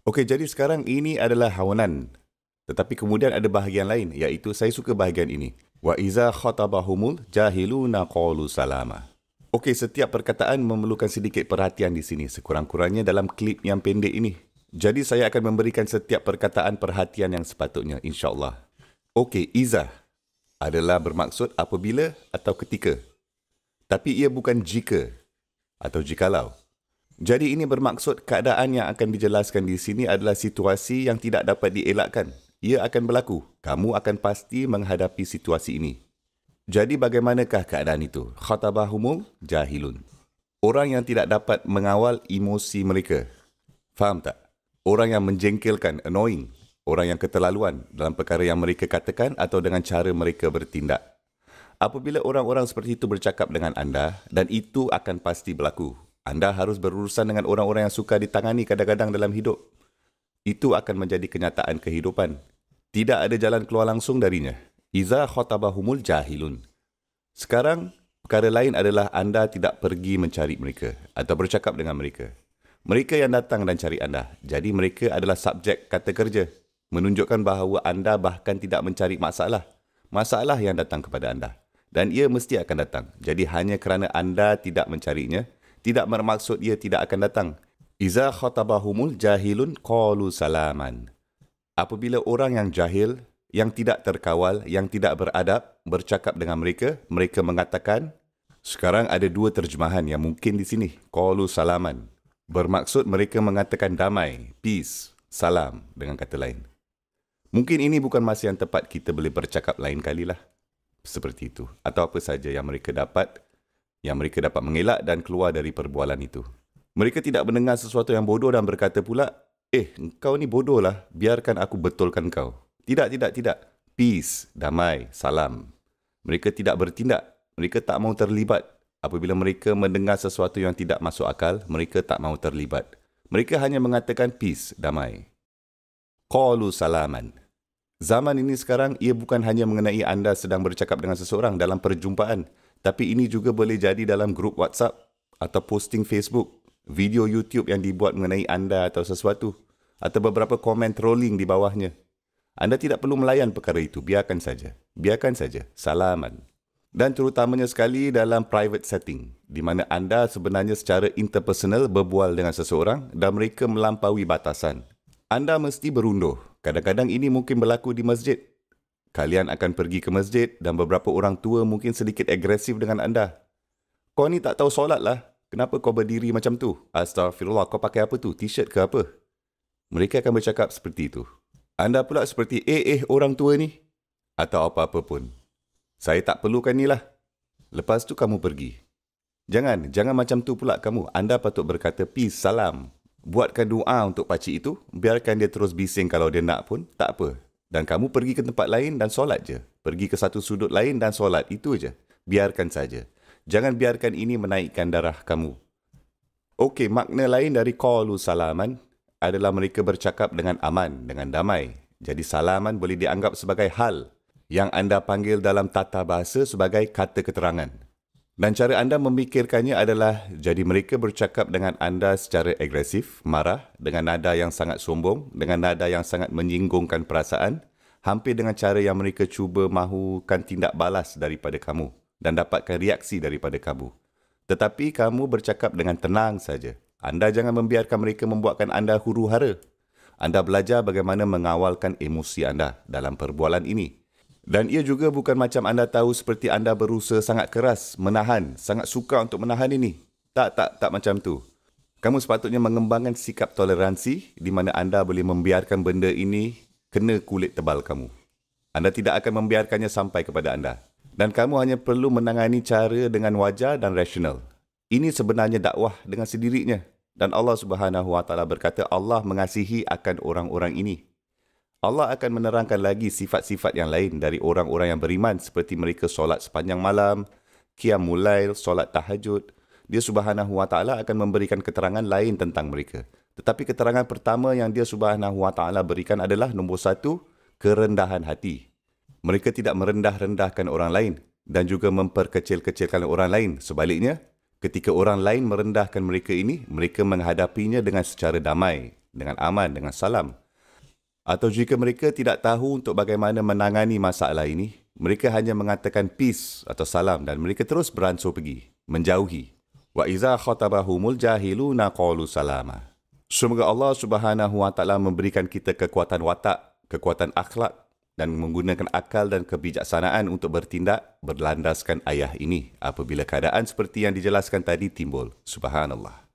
Okey, jadi sekarang ini adalah hawanan. Tetapi kemudian ada bahagian lain, iaitu saya suka bahagian ini. Wa iza khatabahumul jahiluna qalu salama. Okey, setiap perkataan memerlukan sedikit perhatian di sini, sekurang-kurangnya dalam klip yang pendek ini. Jadi saya akan memberikan setiap perkataan perhatian yang sepatutnya, insya-Allah. Okey, iza adalah bermaksud apabila atau ketika. Tapi ia bukan jika atau jikalau. Jadi ini bermaksud keadaan yang akan dijelaskan di sini adalah situasi yang tidak dapat dielakkan. Ia akan berlaku. Kamu akan pasti menghadapi situasi ini. Jadi bagaimanakah keadaan itu? Khatabahumul jahilun. Orang yang tidak dapat mengawal emosi mereka. Faham tak? Orang yang menjengkelkan, annoying. Orang yang keterlaluan dalam perkara yang mereka katakan atau dengan cara mereka bertindak. Apabila orang-orang seperti itu bercakap dengan anda, dan itu akan pasti berlaku. Anda harus berurusan dengan orang-orang yang suka ditangani kadang-kadang dalam hidup. Itu akan menjadi kenyataan kehidupan. Tidak ada jalan keluar langsung darinya. Iza khatabahumul jahilun. Sekarang, perkara lain adalah anda tidak pergi mencari mereka atau bercakap dengan mereka. Mereka yang datang dan cari anda. Jadi mereka adalah subjek kata kerja. Menunjukkan bahawa anda bahkan tidak mencari masalah. Masalah yang datang kepada anda. Dan ia mesti akan datang. Jadi hanya kerana anda tidak mencarinya, tidak bermaksud ia tidak akan datang. Iza khatabahumul jahilun qalu salaman. Apabila orang yang jahil, yang tidak terkawal, yang tidak beradab, bercakap dengan mereka, mereka mengatakan, sekarang ada dua terjemahan yang mungkin di sini. Qalu salaman. Bermaksud mereka mengatakan damai, peace, salam dengan kata lain. Mungkin ini bukan masa yang tepat kita boleh bercakap lain kalilah. Seperti itu. Atau apa saja yang mereka dapat mengelak dan keluar dari perbualan itu. Mereka tidak mendengar sesuatu yang bodoh dan berkata pula, engkau ni bodoh lah, biarkan aku betulkan kau. Tidak. Peace, damai, salam. Mereka tidak bertindak, mereka tak mahu terlibat. Apabila mereka mendengar sesuatu yang tidak masuk akal, mereka tak mahu terlibat. Mereka hanya mengatakan peace, damai. Qalu salaman. Zaman ini sekarang, ia bukan hanya mengenai anda sedang bercakap dengan seseorang dalam perjumpaan, tapi ini juga boleh jadi dalam grup WhatsApp atau posting Facebook, video YouTube yang dibuat mengenai anda atau sesuatu, atau beberapa komen trolling di bawahnya. Anda tidak perlu melayan perkara itu, biarkan saja. Biarkan saja, salaman. Dan terutamanya sekali dalam private setting, di mana anda sebenarnya secara interpersonal berbual dengan seseorang dan mereka melampaui batasan. Anda mesti berunduh. Kadang-kadang ini mungkin berlaku di masjid. Kalian akan pergi ke masjid dan beberapa orang tua mungkin sedikit agresif dengan anda. Kau ni tak tahu solat lah. Kenapa kau berdiri macam tu? Astaghfirullah, kau pakai apa tu? T-shirt ke apa? Mereka akan bercakap seperti itu. Anda pula seperti, orang tua ni. Atau apa-apa pun. Saya tak perlukan ni lah. Lepas tu kamu pergi. Jangan macam tu pula kamu. Anda patut berkata, peace, salam. Buatkan doa untuk pakcik itu. Biarkan dia terus bising kalau dia nak pun. Tak apa. Dan kamu pergi ke tempat lain dan solat je. Pergi ke satu sudut lain dan solat. Itu je. Biarkan saja. Jangan biarkan ini menaikkan darah kamu. Okey, makna lain dari qalu salaman adalah mereka bercakap dengan aman, dengan damai. Jadi salaman boleh dianggap sebagai hal yang anda panggil dalam tata bahasa sebagai kata keterangan. Dan cara anda memikirkannya adalah jadi mereka bercakap dengan anda secara agresif, marah, dengan nada yang sangat sombong, dengan nada yang sangat menyinggungkan perasaan, hampir dengan cara yang mereka cuba mahukan tindak balas daripada kamu dan dapatkan reaksi daripada kamu. Tetapi kamu bercakap dengan tenang saja. Anda jangan membiarkan mereka membuatkan anda huru-hara. Anda belajar bagaimana mengawalkan emosi anda dalam perbualan ini. Dan ia juga bukan macam anda tahu seperti anda berusaha sangat keras, menahan, sangat suka untuk menahan ini. Tak macam tu. Kamu sepatutnya mengembangkan sikap toleransi di mana anda boleh membiarkan benda ini kena kulit tebal kamu. Anda tidak akan membiarkannya sampai kepada anda. Dan kamu hanya perlu menangani cara dengan wajar dan rasional. Ini sebenarnya dakwah dengan sendirinya. Dan Allah Subhanahu Wa Taala berkata Allah mengasihi akan orang-orang ini. Allah akan menerangkan lagi sifat-sifat yang lain dari orang-orang yang beriman seperti mereka solat sepanjang malam, qiyamul lail, solat tahajud. Dia Subhanahu Wa Taala akan memberikan keterangan lain tentang mereka. Tetapi keterangan pertama yang dia Subhanahu Wa Taala berikan adalah nombor 1, kerendahan hati. Mereka tidak merendah-rendahkan orang lain dan juga memperkecil-kecilkan orang lain. Sebaliknya, ketika orang lain merendahkan mereka ini, mereka menghadapinya dengan secara damai. dengan aman, dengan salam. Atau jika mereka tidak tahu untuk bagaimana menangani masalah ini, mereka hanya mengatakan peace atau salam dan mereka terus beransur pergi, menjauhi. Wa iza khatabahumul jahiluna qalu salama. Semoga Allah Subhanahu wa taala memberikan kita kekuatan watak, kekuatan akhlak dan menggunakan akal dan kebijaksanaan untuk bertindak berlandaskan ayat ini apabila keadaan seperti yang dijelaskan tadi timbul. Subhanallah.